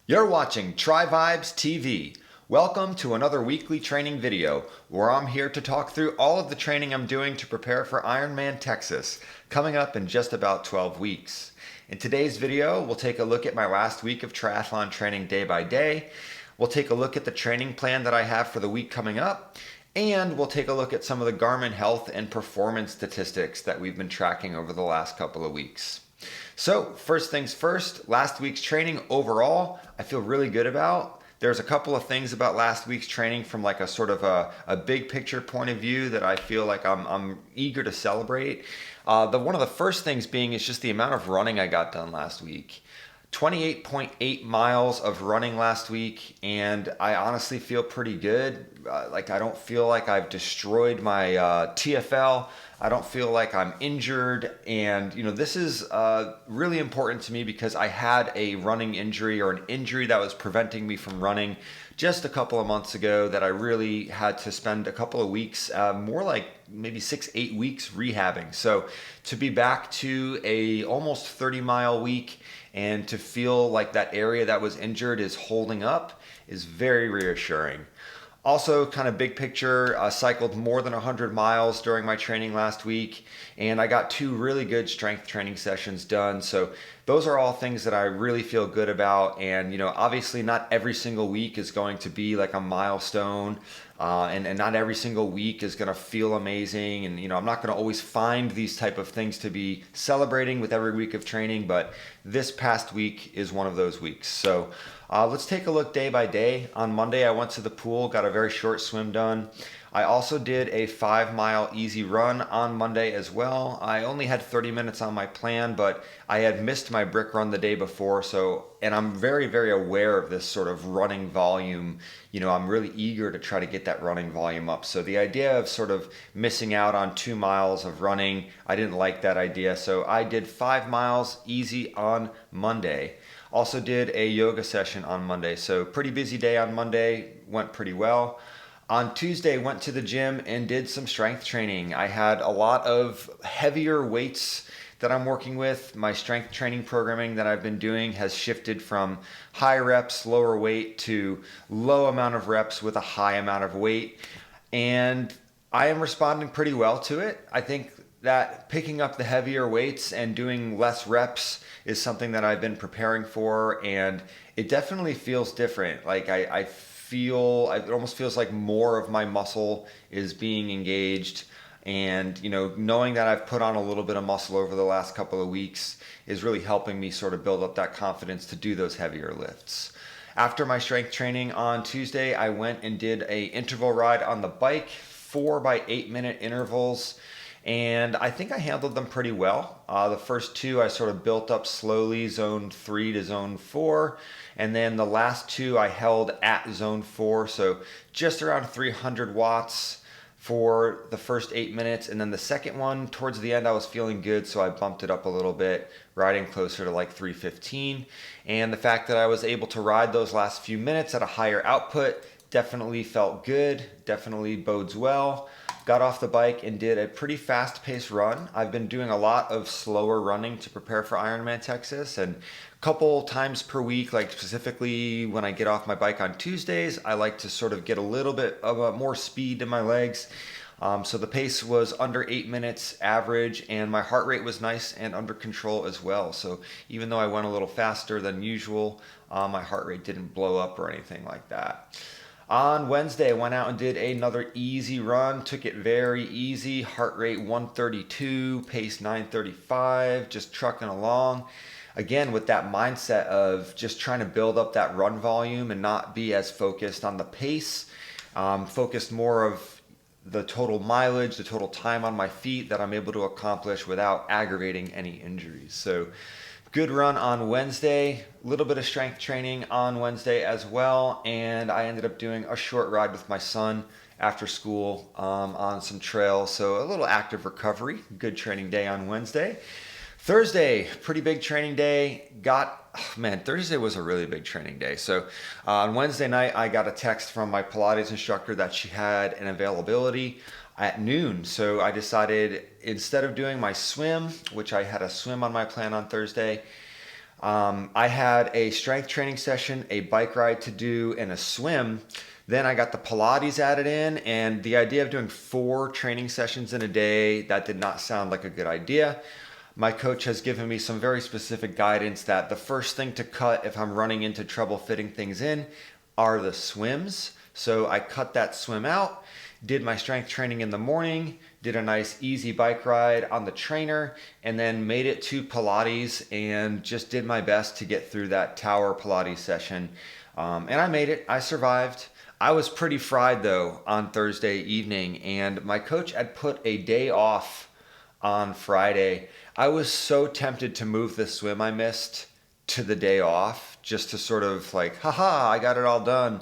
You're watching Tri Vibes TV. Welcome to another weekly training video where I'm here to talk through all of the training I'm doing to prepare for Ironman Texas, coming up in just about 12 weeks. In today's video, we'll take a look at my last week of triathlon training day by day. We'll take a look at the training plan that I have for the week coming up, and we'll take a look at some of the Garmin health and performance statistics that we've been tracking over the last couple of weeks. So first things first, last week's training overall, I feel really good about. There's a couple of things about last week's training from like a sort of a big picture point of view that I feel like I'm eager to celebrate. One of the first things being is just the amount of running I got done last week. 28.8 miles of running last week, and I honestly feel pretty good. I don't feel like I've destroyed my TFL. I don't feel like I'm injured, and this is really important to me because I had a running injury or an injury that was preventing me from running just a couple of months ago that I really had to spend a couple of weeks, more like maybe 6-8 weeks rehabbing. So to be back to a almost 30-mile week and to feel like that area that was injured is holding up is very reassuring. Also, kind of big picture, cycled more than 100 miles during my training last week, and I got 2 really good strength training sessions done. So those are all things that I really feel good about. And obviously not every single week is going to be like a milestone, and not every single week is going to feel amazing. And I'm not going to always find these type of things to be celebrating with every week of training, but this past week is one of those weeks. So let's take a look day by day. On Monday, I went to the pool, got a very short swim done. I also did a 5-mile easy run on Monday as well. I only had 30 minutes on my plan, but I had missed my brick run the day before. And I'm very, very aware of this sort of running volume. I'm really eager to try to get that running volume up. So the idea of sort of missing out on 2 miles of running, I didn't like that idea. So I did 5 miles easy on Monday. Also did a yoga session on Monday. So pretty busy day on Monday, went pretty well. On Tuesday, went to the gym and did some strength training. I had a lot of heavier weights that I'm working with. My strength training programming that I've been doing has shifted from high reps, lower weight to low amount of reps with a high amount of weight. And I am responding pretty well to it. I think that picking up the heavier weights and doing less reps is something that I've been preparing for, and it definitely feels different. Like I feel, it almost feels like more of my muscle is being engaged, and knowing that I've put on a little bit of muscle over the last couple of weeks is really helping me sort of build up that confidence to do those heavier lifts. After my strength training on Tuesday, I went and did a interval ride on the bike, 4 by 8 minute intervals. And I think I handled them pretty well. The first 2 I sort of built up slowly, zone 3 to zone 4. And then the last 2 I held at zone 4. So just around 300 watts for the first 8 minutes. And then the second one, towards the end, I was feeling good. So I bumped it up a little bit, riding closer to like 315. And the fact that I was able to ride those last few minutes at a higher output definitely felt good, definitely bodes well. Got off the bike and did a pretty fast-paced run. I've been doing a lot of slower running to prepare for Ironman Texas, and a couple times per week, like specifically when I get off my bike on Tuesdays, I like to sort of get a little bit of more speed in my legs. So the pace was under 8 minutes average, and my heart rate was nice and under control as well. So even though I went a little faster than usual, my heart rate didn't blow up or anything like that. On Wednesday, I went out and did another easy run, took it very easy, heart rate 132, pace 935, just trucking along. Again, with that mindset of just trying to build up that run volume and not be as focused on the pace, focused more of the total mileage, the total time on my feet that I'm able to accomplish without aggravating any injuries. So good run on Wednesday, a little bit of strength training on Wednesday as well, and I ended up doing a short ride with my son after school on some trails, so a little active recovery. Good training day on Wednesday. Thursday, pretty big training day. Thursday was a really big training day. So on Wednesday night, I got a text from my Pilates instructor that she had an availability at noon. So I decided, instead of doing my swim, which I had a swim on my plan on Thursday, I had a strength training session, a bike ride to do, and a swim. Then I got the Pilates added in, and the idea of doing 4 training sessions in a day, that did not sound like a good idea. My coach has given me some very specific guidance that the first thing to cut if I'm running into trouble fitting things in are the swims. So I cut that swim out, did my strength training in the morning, did a nice easy bike ride on the trainer, and then made it to Pilates and just did my best to get through that tower Pilates session. And I made it. I survived. I was pretty fried though on Thursday evening, and my coach had put a day off on Friday. I was so tempted to move the swim I missed to the day off just to sort of like, haha, I got it all done.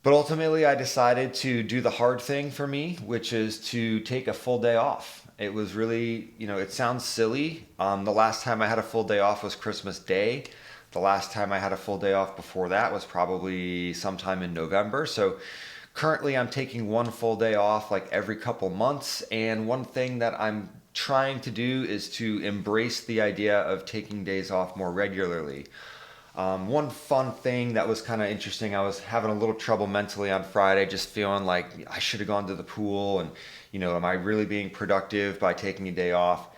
But ultimately, I decided to do the hard thing for me, which is to take a full day off. It was really, it sounds silly. The last time I had a full day off was Christmas Day. The last time I had a full day off before that was probably sometime in November. So currently, I'm taking one full day off like every couple months. And one thing that I'm trying to do is to embrace the idea of taking days off more regularly. One fun thing that was kind of interesting, I was having a little trouble mentally on Friday, just feeling like I should have gone to the pool and, am I really being productive by taking a day off?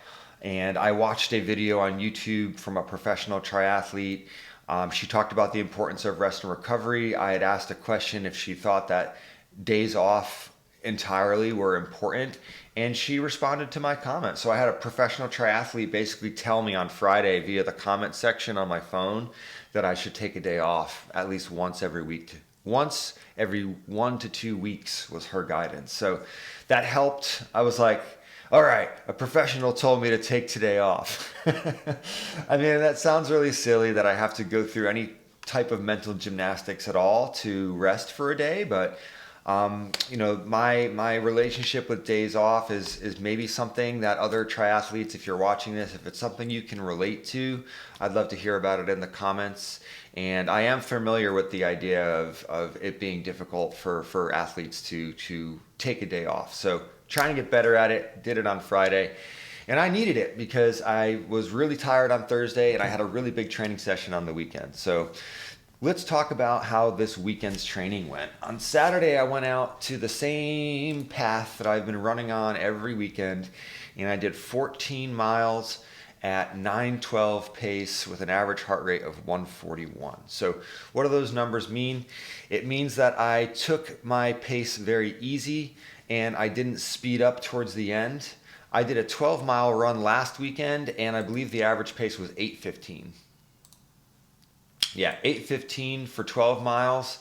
And I watched a video on YouTube from a professional triathlete. She talked about the importance of rest and recovery. I had asked a question if she thought that days off entirely were important, and she responded to my comment. So I had a professional triathlete basically tell me on Friday via the comment section on my phone that I should take a day off at least once every week. Once every 1 to 2 weeks was her guidance. So that helped. I was like, all right, a professional told me to take today off. I mean, that sounds really silly that I have to go through any type of mental gymnastics at all to rest for a day, but my relationship with days off is maybe something that other triathletes, if you're watching this, if it's something you can relate to, I'd love to hear about it in the comments. And I am familiar with the idea of it being difficult for athletes to take a day off. So trying to get better at it, did it on Friday. And I needed it because I was really tired on Thursday and I had a really big training session on the weekend. So let's talk about how this weekend's training went. On Saturday, I went out to the same path that I've been running on every weekend, and I did 14 miles at 9:12 pace with an average heart rate of 141. So what do those numbers mean? It means that I took my pace very easy and I didn't speed up towards the end. I did a 12-mile run last weekend, and I believe the average pace was 8:15. Yeah, 8:15 for 12 miles.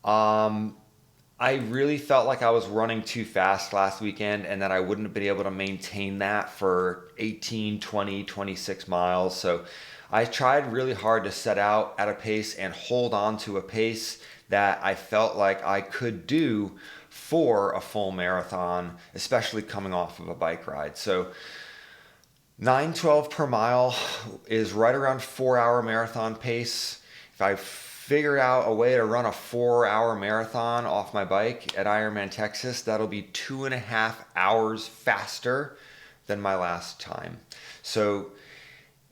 I really felt like I was running too fast last weekend and that I wouldn't have been able to maintain that for 18, 20, 26 miles. So I tried really hard to set out at a pace and hold on to a pace that I felt like I could do for a full marathon, especially coming off of a bike ride. So 9:12 per mile is right around 4-hour marathon pace. If I figure out a way to run a 4-hour marathon off my bike at Ironman Texas, that'll be 2.5 hours faster than my last time. So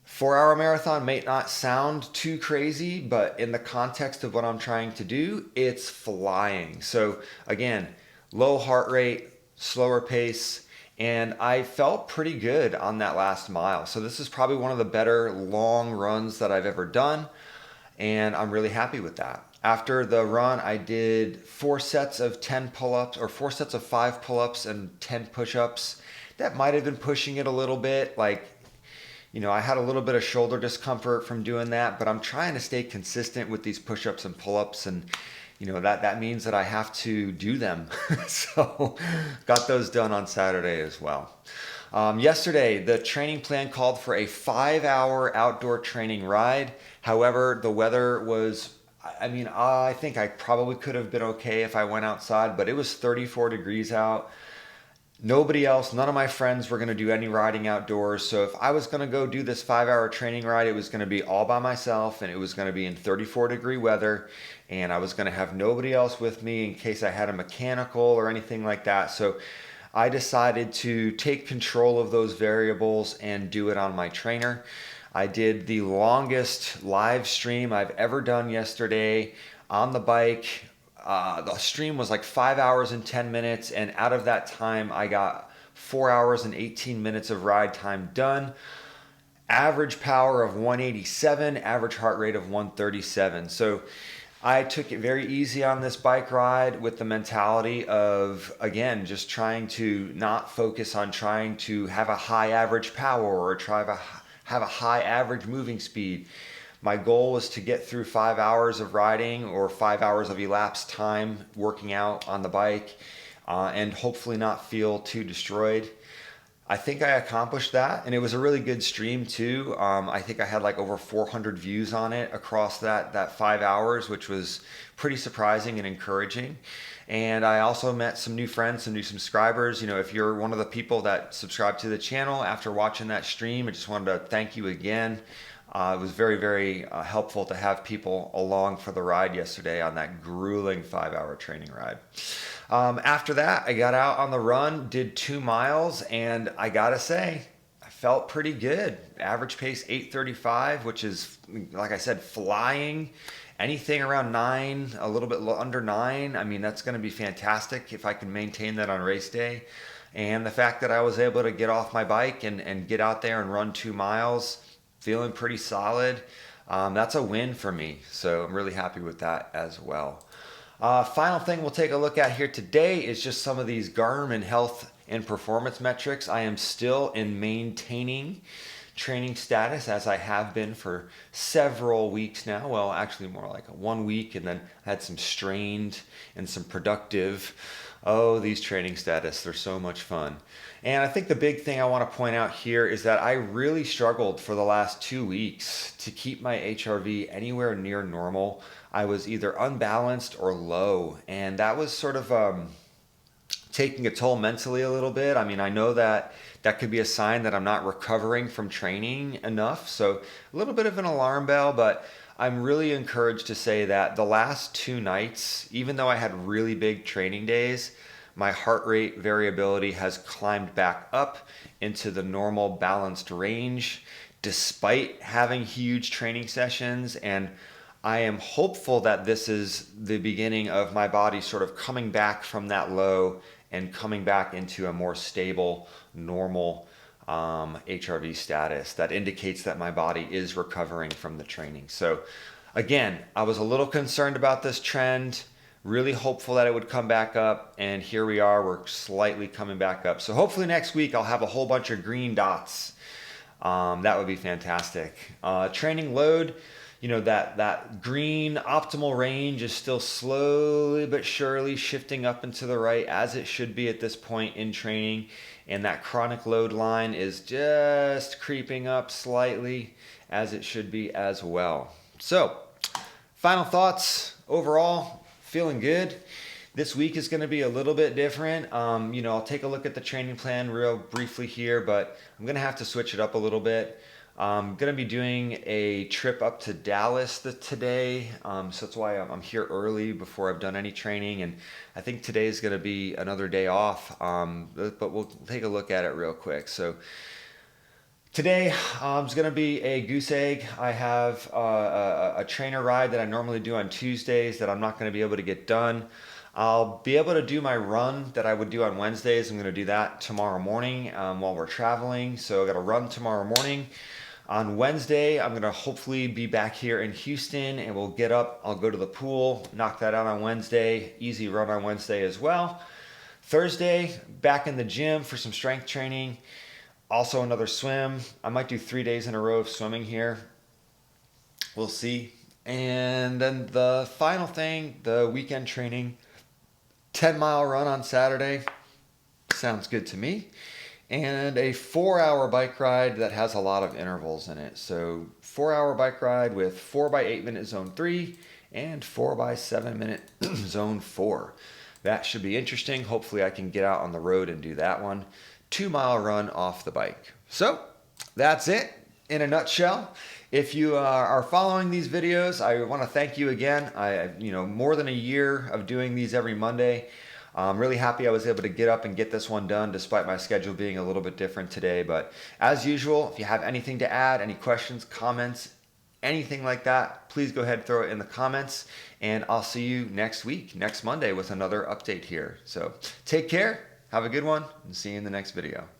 4-hour marathon may not sound too crazy, but in the context of what I'm trying to do, it's flying. So again, low heart rate, slower pace, and I felt pretty good on that last mile. So this is probably one of the better long runs that I've ever done, and I'm really happy with that. After the run, I did 4 sets of 10 pull-ups, or 4 sets of 5 pull-ups and 10 push-ups. That might have been pushing it a little bit. I had a little bit of shoulder discomfort from doing that, but I'm trying to stay consistent with these push-ups and pull-ups, and that means that I have to do them. So got those done on Saturday as well. Yesterday, the training plan called for a 5-hour outdoor training ride. However, the weather was, I think I probably could have been okay if I went outside, but it was 34 degrees out. Nobody else, none of my friends were going to do any riding outdoors. So if I was going to go do this 5-hour training ride, it was going to be all by myself, and it was going to be in 34-degree weather, and I was going to have nobody else with me in case I had a mechanical or anything like that. So I decided to take control of those variables and do it on my trainer. I did the longest live stream I've ever done yesterday on the bike. The stream was like 5 hours and 10 minutes, and out of that time, I got 4 hours and 18 minutes of ride time done. Average power of 187, average heart rate of 137. So I took it very easy on this bike ride with the mentality of, again, just trying to not focus on trying to have a high average power or have a high average moving speed. My goal was to get through 5 hours of riding or 5 hours of elapsed time working out on the bike and hopefully not feel too destroyed. I think I accomplished that, and it was a really good stream too. I think I had like over 400 views on it across that 5 hours, which was pretty surprising and encouraging. And I also met some new friends, some new subscribers. You know, if you're one of the people that subscribed to the channel after watching that stream, I just wanted to thank you again. It was very, very helpful to have people along for the ride yesterday on that grueling 5-hour training ride. After that, I got out on the run, did 2 miles, and I gotta say, I felt pretty good. Average pace 8:35, which is, like I said, flying. Anything around 9, a little bit under 9, I mean, that's gonna be fantastic if I can maintain that on race day. And the fact that I was able to get off my bike and get out there and run 2 miles, feeling pretty solid, that's a win for me. So I'm really happy with that as well. Final thing we'll take a look at here today is just some of these Garmin health and performance metrics. I am still in maintaining training status, as I have been for several weeks now. Well, actually more like 1 week, and then I had some strained and some productive. Oh, these training status, they're so much fun. And I think the big thing I want to point out here is that I really struggled for the last 2 weeks to keep my HRV anywhere near normal. I was either unbalanced or low, and that was sort of taking a toll mentally a little bit. I mean, I know that that could be a sign that I'm not recovering from training enough, so a little bit of an alarm bell, but I'm really encouraged to say that the last 2 nights, even though I had really big training days, my heart rate variability has climbed back up into the normal balanced range despite having huge training sessions. And I am hopeful that this is the beginning of my body sort of coming back from that low and coming back into a more stable, normal HRV status that indicates that my body is recovering from the training. So again, I was a little concerned about this trend, really hopeful that it would come back up, and here we are, we're slightly coming back up. So hopefully next week I'll have a whole bunch of green dots. That would be fantastic. Training load, you know, that green optimal range is still slowly but surely shifting up and to the right, as it should be at this point in training. And that chronic load line is just creeping up slightly, as it should be as well. So, final thoughts. Overall, feeling good. This week is going to be a little bit different. You know, I'll take a look at the training plan real briefly here, but I'm going to have to switch it up a little bit. I'm going to be doing a trip up to Dallas today, so that's why I'm here early before I've done any training, and I think today is going to be another day off, but we'll take a look at it real quick. So today is going to be a goose egg. I have a trainer ride that I normally do on Tuesdays that I'm not going to be able to get done. I'll be able to do my run that I would do on Wednesdays. I'm going to do that tomorrow morning while we're traveling, so I got to run tomorrow morning. On Wednesday, I'm going to hopefully be back here in Houston, and we'll get up. I'll go to the pool, knock that out on Wednesday. Easy run on Wednesday as well. Thursday, back in the gym for some strength training. Also another swim. I might do 3 days in a row of swimming here. We'll see. And then the final thing, the weekend training. 10-mile run on Saturday. Sounds good to me. And a 4-hour bike ride that has a lot of intervals in it. So 4-hour bike ride with 4x8 minute zone 3 and 4x7 minute zone 4. That should be interesting. Hopefully I can get out on the road and do that one. 2-mile run off the bike. So that's it in a nutshell. If you are following these videos, I want to thank you again. You know, more than a year of doing these every Monday. I'm really happy I was able to get up and get this one done despite my schedule being a little bit different today. But as usual, if you have anything to add, any questions, comments, anything like that, please go ahead and throw it in the comments. And I'll see you next week, next Monday, with another update here. So take care, have a good one, and see you in the next video.